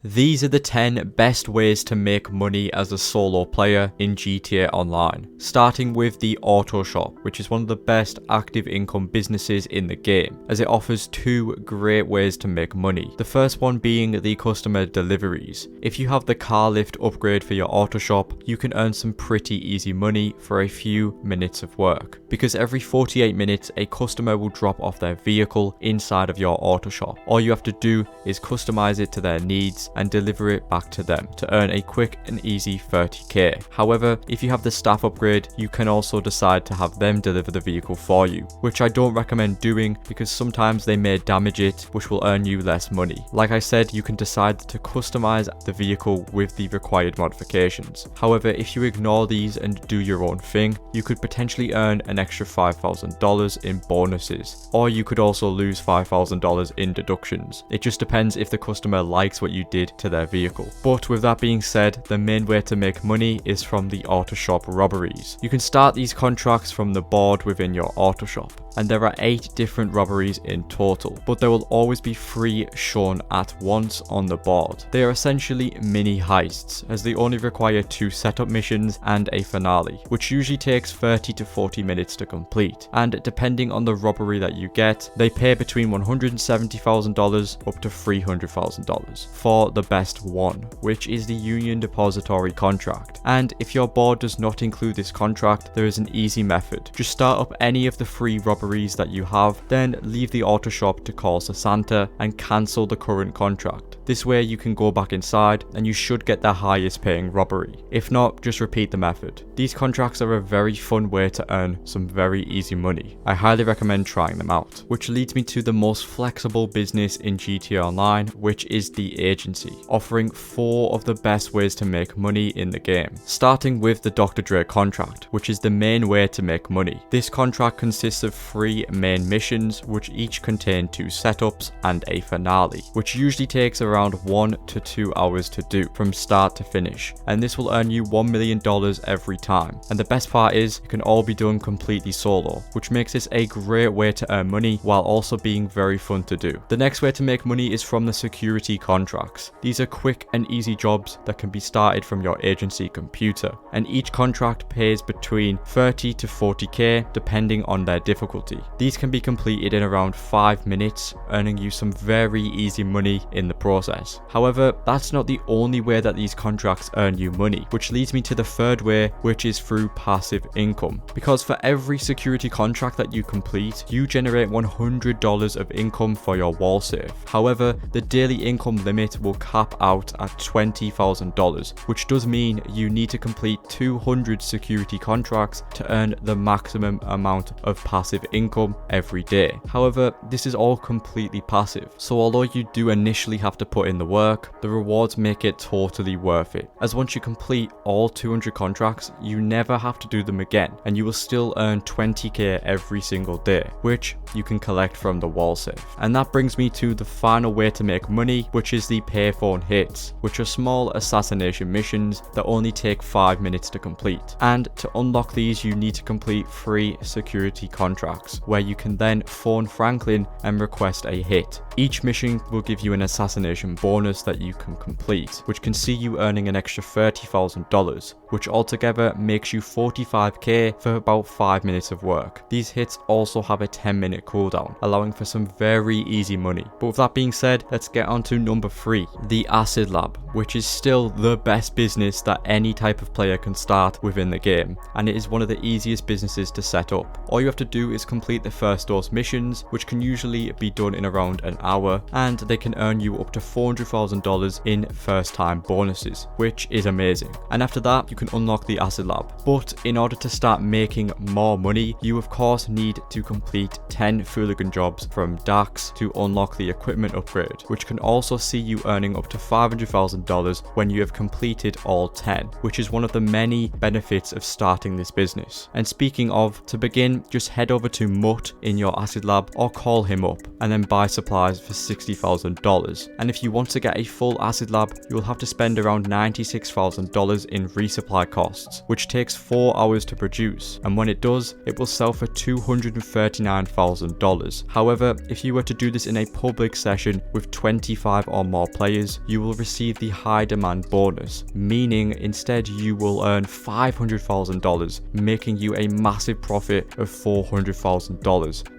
These are the 10 best ways to make money as a solo player in GTA Online, starting with the Auto Shop, which is one of the best active income businesses in the game, as it offers two great ways to make money. The first one being the customer deliveries. If you have the car lift upgrade for your Auto Shop, you can earn some pretty easy money for a few minutes of work, because every 48 minutes a customer will drop off their vehicle inside of your Auto Shop. All you have to do is customize it to their needs and deliver it back to them to earn a quick and easy 30k. However, if you have the staff upgrade, you can also decide to have them deliver the vehicle for you, which I don't recommend doing because sometimes they may damage it, which will earn you less money. Like I said, you can decide to customize the vehicle with the required modifications. However, if you ignore these and do your own thing, you could potentially earn an extra $5,000 in bonuses, or you could also lose $5,000 in deductions. It just depends if the customer likes what you did to their vehicle. But with that being said, the main way to make money is from the Auto Shop robberies. You can start these contracts from the board within your Auto Shop, and there are 8 different robberies in total, but there will always be 3 shown at once on the board. They are essentially mini heists, as they only require 2 setup missions and a finale, which usually takes 30 to 40 minutes to complete, and depending on the robbery that you get, they pay between $170,000 up to $300,000 for the best one, which is the Union Depository contract. And if your board does not include this contract, there is an easy method. Just start up any of the 3 robberies that you have, then leave the Auto Shop to call Santa and cancel the current contract. This way you can go back inside and you should get the highest paying robbery. If not, just repeat the method. These contracts are a very fun way to earn some very easy money. I highly recommend trying them out. Which leads me to the most flexible business in GTA Online, which is the agency, offering 4 of the best ways to make money in the game. Starting with the Dr. Dre contract, which is the main way to make money. This contract consists of 3 main missions, which each contain 2 setups and a finale, which usually takes around 1 to 2 hours to do from start to finish, and this will earn you $1 million every time. And the best part is, it can all be done completely solo, which makes this a great way to earn money while also being very fun to do. The next way to make money is from the security contracts. These are quick and easy jobs that can be started from your agency computer, and each contract pays between 30 to 40k depending on their difficulty. These can be completed in around 5 minutes, earning you some very easy money in the process. However, that's not the only way that these contracts earn you money, which leads me to the third way, which is through passive income. Because for every security contract that you complete, you generate $100 of income for your wall safe. However, the daily income limit will cap out at $20,000, which does mean you need to complete 200 security contracts to earn the maximum amount of passive income every day. However, this is all completely passive, so although you do initially have to put in the work, the rewards make it totally worth it, as once you complete all 200 contracts, you never have to do them again, and you will still earn 20k every single day, which you can collect from the wall safe. And that brings me to the final way to make money, which is the payphone hits, which are small assassination missions that only take 5 minutes to complete. And to unlock these, you need to complete 3 security contracts, where you can then phone Franklin and request a hit. Each mission will give you an assassination bonus that you can complete, which can see you earning an extra $30,000, which altogether makes you 45k for about 5 minutes of work. These hits also have a 10-minute cooldown, allowing for some very easy money. But with that being said, let's get on to number 3, the Acid Lab, which is still the best business that any type of player can start within the game, and it is one of the easiest businesses to set up. All you have to do is complete the first dose missions, which can usually be done in around an hour, and they can earn you up to $400,000 in first time bonuses, which is amazing. And after that, you can unlock the Acid Lab. But in order to start making more money, you of course need to complete 10 Fooligan jobs from Dax to unlock the equipment upgrade, which can also see you earning up to $500,000 when you have completed all 10, which is one of the many benefits of starting this business. And speaking of, to begin, just head over to Mutt in your acid lab or call him up and then buy supplies for $60,000. And if you want to get a full acid lab, you will have to spend around $96,000 in resupply costs, which takes 4 hours to produce, and when it does, it will sell for $239,000. However, if you were to do this in a public session with 25 or more players, you will receive the high demand bonus, meaning instead you will earn $500,000, making you a massive profit of $400,000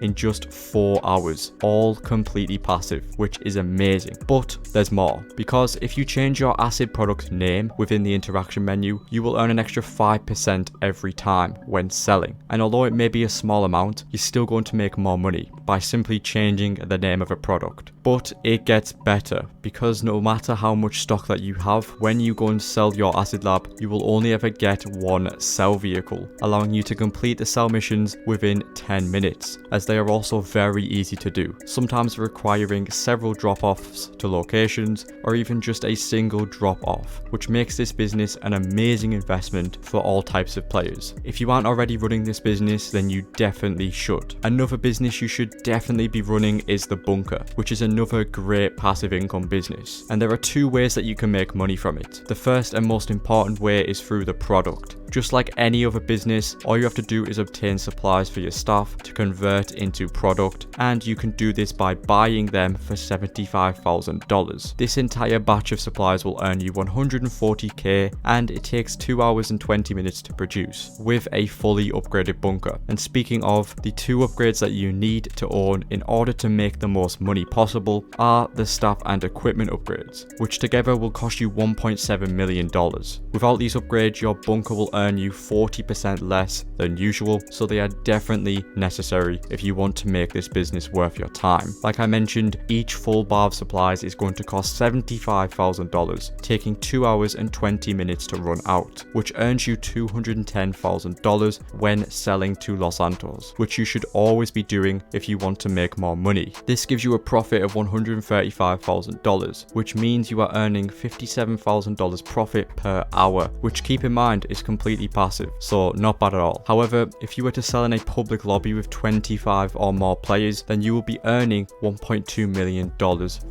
in just 4 hours, all completely passive, which is amazing. But there's more, because if you change your acid product name within the interaction menu, you will earn an extra 5% every time when selling. And although it may be a small amount, you're still going to make more money by simply changing the name of a product. But it gets better, because no matter how much stock that you have, when you go and sell your acid lab, you will only ever get one sell vehicle, allowing you to complete the sell missions within 10 minutes, as they are also very easy to do, sometimes requiring several drop-offs to locations or even just a single drop-off, which makes this business an amazing investment for all types of players. If you aren't already running this business, then you definitely should. Another business you should definitely be running is the bunker, which is another great passive income business, and there are two ways that you can make money from it. The first and most important way is through the product. Just like any other business, all you have to do is obtain supplies for your staff to convert into product, and you can do this by buying them for $75,000. This entire batch of supplies will earn you 140k, and it takes 2 hours and 20 minutes to produce, with a fully upgraded bunker. And speaking of, the two upgrades that you need to own in order to make the most money possible are the staff and equipment upgrades, which together will cost you $1.7 million. Without these upgrades, your bunker will earn you 40% less than usual, so they are definitely necessary if you want to make this business worth your time. Like I mentioned, each full bar of supplies is going to cost $75,000, taking 2 hours and 20 minutes to run out, which earns you $210,000 when selling to Los Santos, which you should always be doing if you want to make more money. This gives you a profit of $135,000, which means you are earning $57,000 profit per hour, which, keep in mind, is completely passive, so not bad at all. However, if you were to sell in a public lobby with 25 or more players, then you will be earning $1.2 million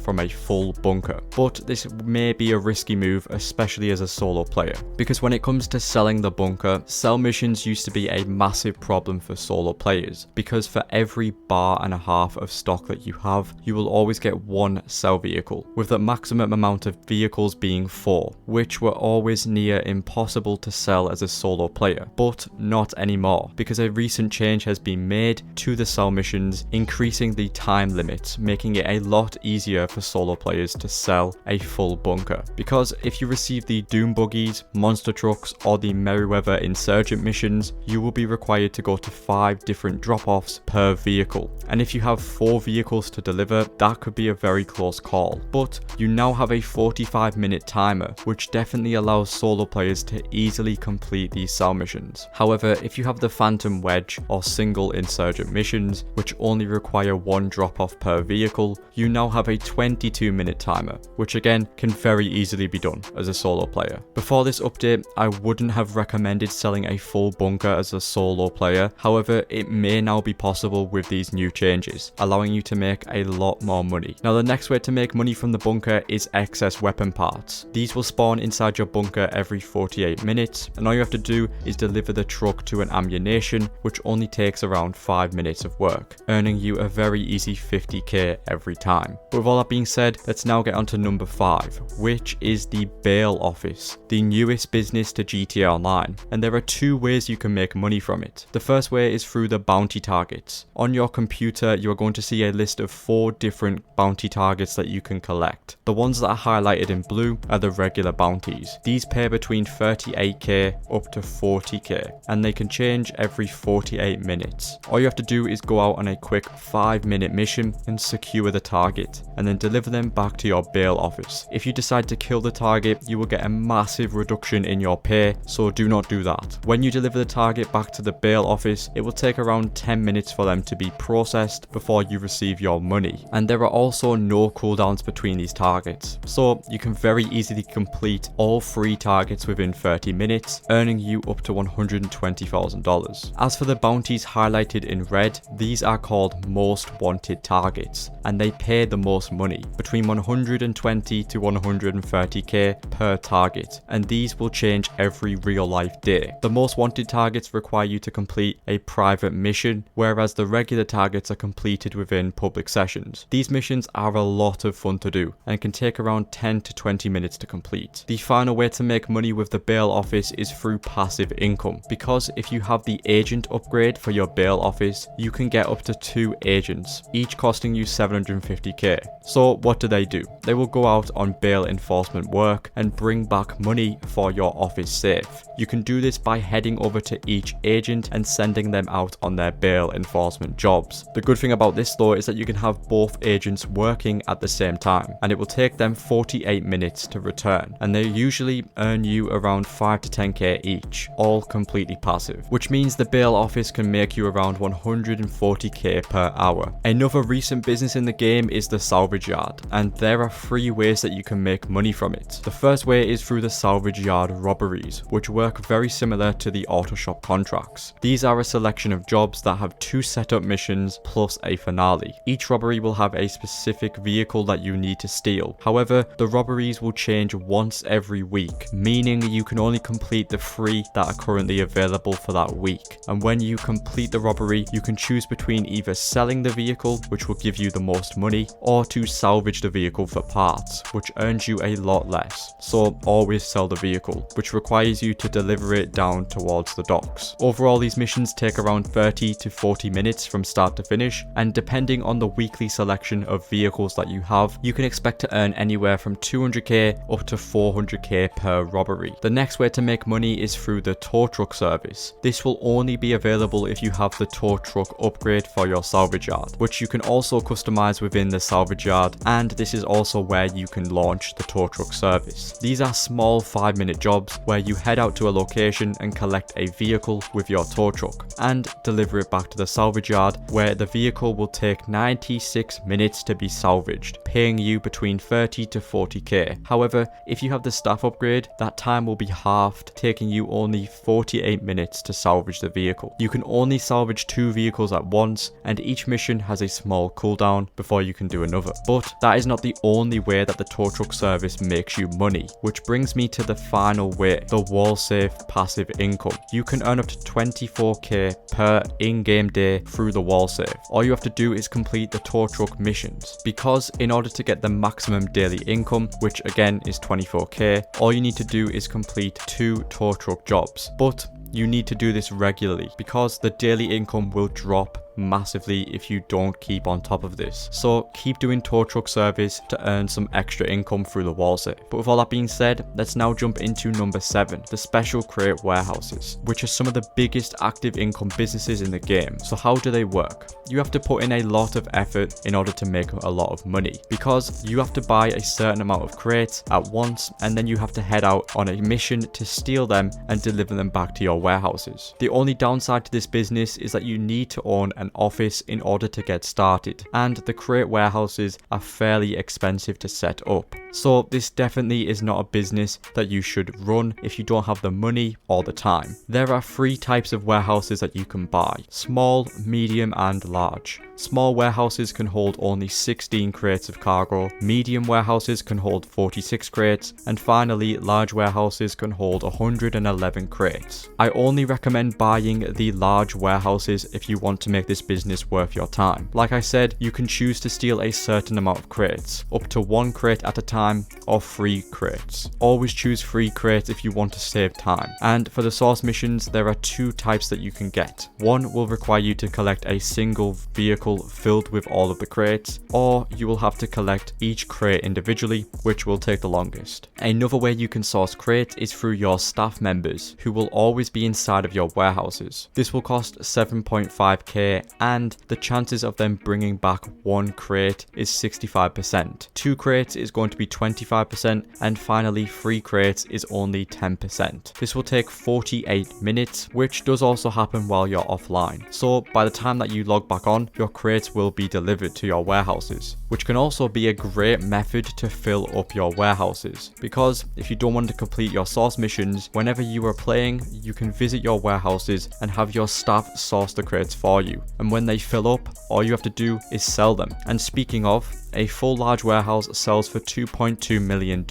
from a full bunker. But this may be a risky move, especially as a solo player, because when it comes to selling the bunker, sell missions used to be a massive problem for solo players, because for every bar and a half of stock that you have, you will always get one sell vehicle, with the maximum amount of vehicles being 4, which were always near impossible to sell as a solo player. But not anymore, because a recent change has been made to the sell missions, increasing the time limits, making it a lot easier for solo players to sell a full bunker. Because if you receive the Doom Buggies, Monster Trucks, or the Merryweather Insurgent missions, you will be required to go to 5 different drop-offs per vehicle. And if you have 4 vehicles to deliver, that could be a very close call. But you now have a 45-minute timer, which definitely allows solo players to easily complete these sell missions. However, if you have the Phantom Wedge or single Insurgent missions, which only require 1 drop-off per vehicle, you now have a 22-minute timer, which again can very easily be done as a solo player. Before this update, I wouldn't have recommended selling a full bunker as a solo player. However, it may now be possible with these new changes, allowing you to make a lot more money. Now, the next way to make money from the bunker is excess weapon parts. These will spawn inside your bunker every 48 minutes, and all you have to do is deliver the truck to an ammunition, which only takes around 5 minutes of work, earning you a very easy 50k every time. But with all that being said, let's now get on to number 5, which is the bail office, the newest business to GTA Online, and there are 2 ways you can make money from it. The first way is through the bounty targets. On your computer, you are going to see a list of 4 different bounty targets that you can collect. The ones that are highlighted in blue are the regular bounties. These pay between 38k up to 40k, and they can change every 48 minutes. All you have to do is go out on a quick 5-minute mission and secure the target, and then deliver them back to your bail office. If you decide to kill the target, you will get a massive reduction in your pay, so do not do that. When you deliver the target back to the bail office, it will take around 10 minutes for them to be processed before you receive your money. And there are also no cooldowns between these targets, so you can very easily complete all 3 targets within 30 minutes, earning earning you up to $120,000. As for the bounties highlighted in red, these are called most wanted targets, and they pay the most money, between 120 to 130k per target, and these will change every real life day. The most wanted targets require you to complete a private mission, whereas the regular targets are completed within public sessions. These missions are a lot of fun to do and can take around 10 to 20 minutes to complete. The final way to make money with the bail office is through passive income, because if you have the agent upgrade for your bail office, you can get up to 2 agents, each costing you 750k. So what do? They will go out on bail enforcement work and bring back money for your office safe. You can do this by heading over to each agent and sending them out on their bail enforcement jobs. The good thing about this though is that you can have both agents working at the same time, and it will take them 48 minutes to return, and they usually earn you around 5 to 10k each, all completely passive, which means the bail office can make you around 140k per hour. Another recent business in the game is the Salvage Yard, and there are 3 ways that you can make money from it. The first way is through the Salvage Yard robberies, which work very similar to the auto shop contracts. These are a selection of jobs that have 2 setup missions plus a finale. Each robbery will have a specific vehicle that you need to steal. However, the robberies will change once every week, meaning you can only complete the 3 that are currently available for that week. And when you complete the robbery, you can choose between either selling the vehicle, which will give you the most money, or to salvage the vehicle for parts, which earns you a lot less. So always sell the vehicle, which requires you to deliver it down towards the docks. Overall, these missions take around 30 to 40 minutes from start to finish, and depending on the weekly selection of vehicles that you have, you can expect to earn anywhere from 200k up to 400k per robbery. The next way to make money is through the tow truck service. This will only be available if you have the tow truck upgrade for your salvage yard, which you can also customize within the salvage yard, and this is also where you can launch the tow truck service. These are small 5-minute jobs where you head out to a location and collect a vehicle with your tow truck and deliver it back to the salvage yard, where the vehicle will take 96 minutes to be salvaged, paying you between 30 to 40k. However, if you have the staff upgrade, that time will be halved, taking you only 48 minutes to salvage the vehicle. You can only salvage 2 vehicles at once, and each mission has a small cooldown before you can do another. But that is not the only way that the tow truck service makes you money, which brings me to the final way, the wall safe passive income. You can earn up to 24k per in-game day through the wall safe. All you have to do is complete the tow truck missions, because in order to get the maximum daily income, which again is 24k, all you need to do is complete 2 tow truck jobs. But you need to do this regularly, because the daily income will drop massively if you don't keep on top of this. So keep doing tow truck service to earn some extra income through the wall safe. But with all that being said, let's now jump into number 7, the special crate warehouses, which are some of the biggest active income businesses in the game. So how do they work? You have to put in a lot of effort in order to make a lot of money, because you have to buy a certain amount of crates at once, and then you have to head out on a mission to steal them and deliver them back to your warehouses. The only downside to this business is that you need to own an office in order to get started, and the crate warehouses are fairly expensive to set up. So this definitely is not a business that you should run if you don't have the money or the time. There are 3 types of warehouses that you can buy: small, medium and large. Small warehouses can hold only 16 crates of cargo, medium warehouses can hold 46 crates, and finally large warehouses can hold 111 crates. I only recommend buying the large warehouses if you want to make this business worth your time. Like I said, you can choose to steal a certain amount of crates, up to 1 crate at a time or 3 crates. Always choose 3 crates if you want to save time. And for the source missions, there are 2 types that you can get. One will require you to collect a single vehicle filled with all of the crates, or you will have to collect each crate individually, which will take the longest. Another way you can source crates is through your staff members, who will always be inside of your warehouses. This will cost 7.5k, and the chances of them bringing back 1 crate is 65%. 2 crates is going to be 25%, and finally 3 crates is only 10%. This will take 48 minutes, which does also happen while you're offline. So by the time that you log back on, your crates will be delivered to your warehouses. which can also be a great method to fill up your warehouses, because if you don't want to complete your source missions, whenever you are playing, you can visit your warehouses and have your staff source the crates for you, and when they fill up, all you have to do is sell them. And speaking of, a full large warehouse sells for $2.2 million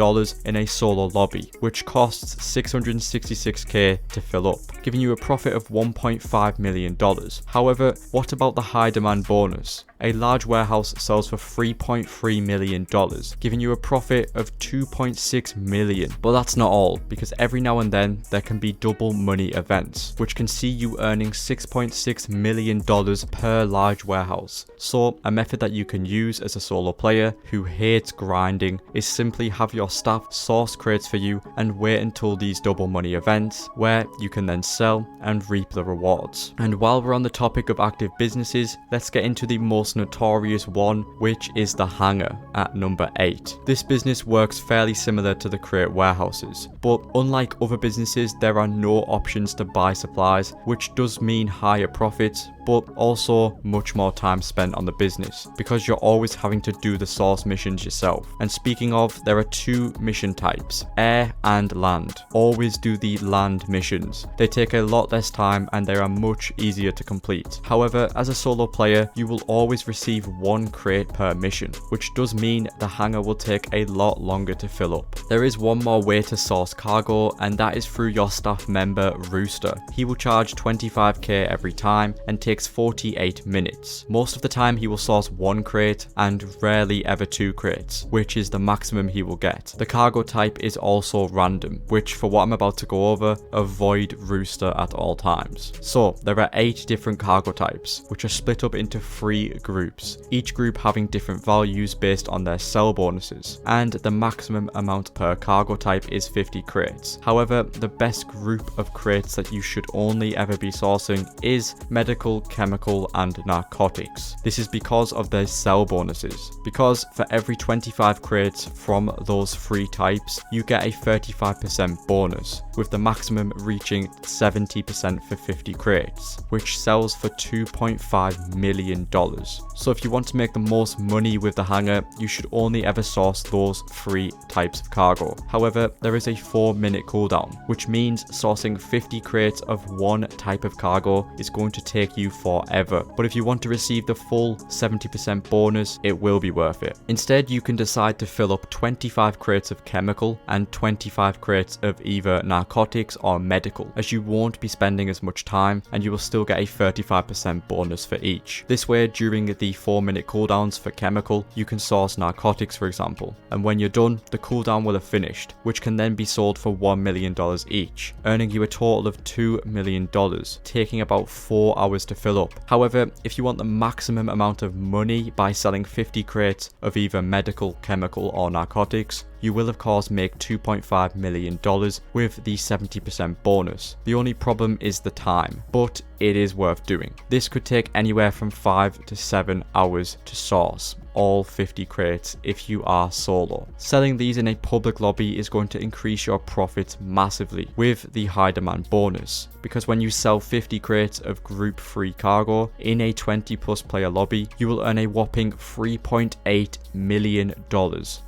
in a solo lobby, which costs $666k to fill up, giving you a profit of $1.5 million. However, what about the high demand bonus? A large warehouse sells for $3.3 million, giving you a profit of $2.6 million. But that's not all, because every now and then there can be double money events, which can see you earning $6.6 million per large warehouse. So a method that you can use as a solo player who hates grinding is simply have your staff source crates for you and wait until these double money events, where you can then sell and reap the rewards. And while we're on the topic of active businesses, let's get into the most notorious one, which is the Hangar at number 8. This business works fairly similar to the crate warehouses, but unlike other businesses, there are no options to buy supplies, which does mean higher profits, but also much more time spent on the business, because you're always having to do the source missions yourself. And speaking of, there are two mission types, air and land. Always do the land missions. They take a lot less time and they are much easier to complete. However, as a solo player, you will always receive one crate per mission, which does mean the Hangar will take a lot longer to fill up. There is one more way to source cargo, and that is through your staff member Rooster. He will charge 25k every time and takes 48 minutes. Most of the time he will source one crate and rarely ever two crates, which is the maximum he will get. The cargo type is also random, which for what I'm about to go over, avoid Rooster at all times. So there are 8 different cargo types, which are split up into 3 groups, each group having different values based on their sell bonuses, and the maximum amount per cargo type is 50 crates. However, the best group of crates that you should only ever be sourcing is medical, chemical, and narcotics. This is because of their sell bonuses, because for every 25 crates from those 3 types, you get a 35% bonus, with the maximum reaching 70% for 50 crates, which sells for $2.5 million. So if you want to make the most money with the Hangar, you should only ever source those 3 types of cargo. However, there is a 4-minute cooldown, which means sourcing 50 crates of one type of cargo is going to take you forever. But if you want to receive the full 70% bonus, it will be worth it. Instead, you can decide to fill up 25 crates of chemical and 25 crates of either narcotics or medical, as you won't be spending as much time and you will still get a 35% bonus for each. This way, during the 4-minute cooldowns for chemical, you can source narcotics, for example, and when you're done, the cooldown will have finished, which can then be sold for $1 million each, earning you a total of $2 million, taking about 4 hours to fill up. However, if you want the maximum amount of money by selling 50 crates of either medical, chemical, or narcotics, you will of course make $2.5 million with the 70% bonus. The only problem is the time, but it is worth doing. This could take anywhere from 5 to 7 hours to source all 50 crates if you are solo. Selling these in a public lobby is going to increase your profits massively with the high demand bonus, because when you sell 50 crates of group free cargo in a 20+ player lobby, you will earn a whopping $3.8 million.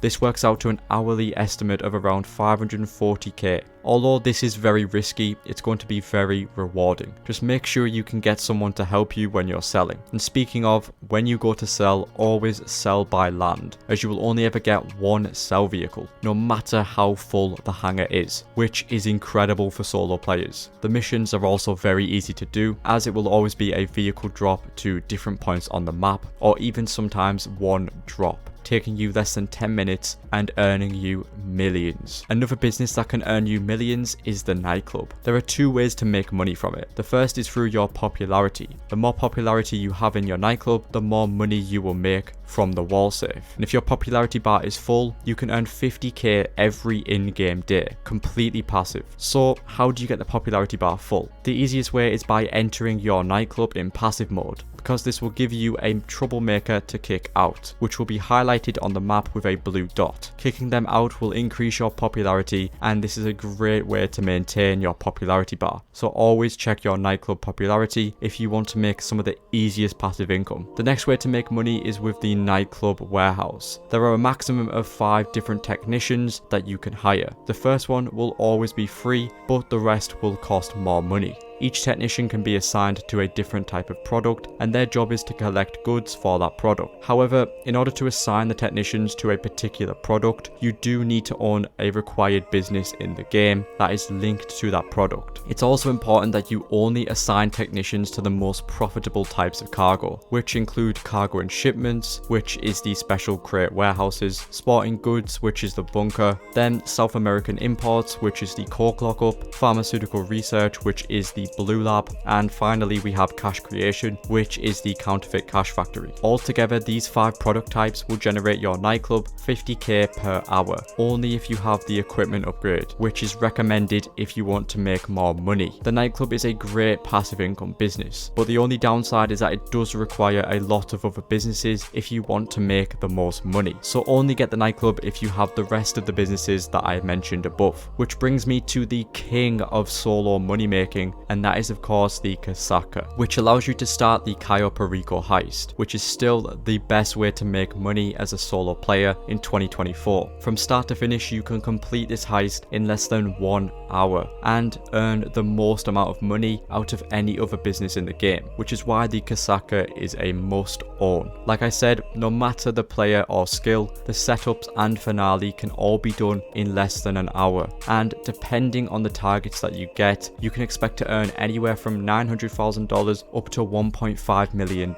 This works out to an hourly estimate of around 540k. Although this is very risky, it's going to be very rewarding. Just make sure you can get someone to help you when you're selling. And speaking of, when you go to sell, always sell by land, as you will only ever get one sell vehicle, no matter how full the Hangar is, which is incredible for solo players. The missions are also very easy to do, as it will always be a vehicle drop to different points on the map, or even sometimes one drop, taking you less than 10 minutes and earning you millions. Another business that can earn you millions is the Nightclub. There are 2 ways to make money from it. The first is through your popularity. The more popularity you have in your nightclub, the more money you will make from the wall safe. And if your popularity bar is full, you can earn 50k every in-game day, completely passive. So how do you get the popularity bar full? The easiest way is by entering your nightclub in passive mode, because this will give you a troublemaker to kick out, which will be highlighted on the map with a blue dot. Kicking them out will increase your popularity, and this is a great way to maintain your popularity bar. So always check your nightclub popularity if you want to make some of the easiest passive income. The next way to make money is with the Nightclub warehouse. There are a maximum of 5 different technicians that you can hire. The first one will always be free, but the rest will cost more money. Each technician can be assigned to a different type of product, and their job is to collect goods for that product. However, in order to assign the technicians to a particular product, you do need to own a required business in the game that is linked to that product. It's also important that you only assign technicians to the most profitable types of cargo, which include cargo and shipments, which is the special crate warehouses, sporting goods, which is the bunker, then South American imports, which is the cork lockup, pharmaceutical research, which is the blue lab, and finally we have cash creation, which is the counterfeit cash factory. Altogether, these 5 product types will generate your nightclub 50k per hour, only if you have the equipment upgrade, which is recommended if you want to make more money. The nightclub is a great passive income business, but the only downside is that it does require a lot of other businesses if you want to make the most money. So only get the nightclub if you have the rest of the businesses that I mentioned above. Which brings me to the king of solo money making, and that is of course the Kosatka, which allows you to start the Cayo Perico heist, which is still the best way to make money as a solo player in 2024. From start to finish, you can complete this heist in less than 1 hour and earn the most amount of money out of any other business in the game, which is why the Kosatka is a must own. Like I said, no matter the player or skill, the setups and finale can all be done in less than an hour, and depending on the targets that you get, you can expect to earn anywhere from $900,000 up to $1.5 million,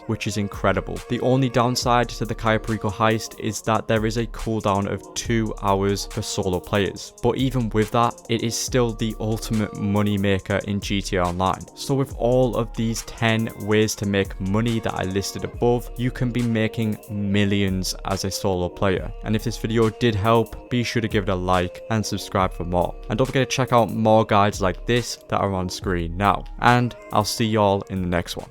which is incredible. The only downside to the Cayo Perico heist is that there is a cooldown of 2 hours for solo players, but even with that, it is still the ultimate money maker in GTA Online. So with all of these 10 ways to make money that I listed above, you can be making millions as a solo player. And if this video did help, be sure to give it a like and subscribe for more. And don't forget to check out more guides like this that are on screen now. And I'll see y'all in the next one.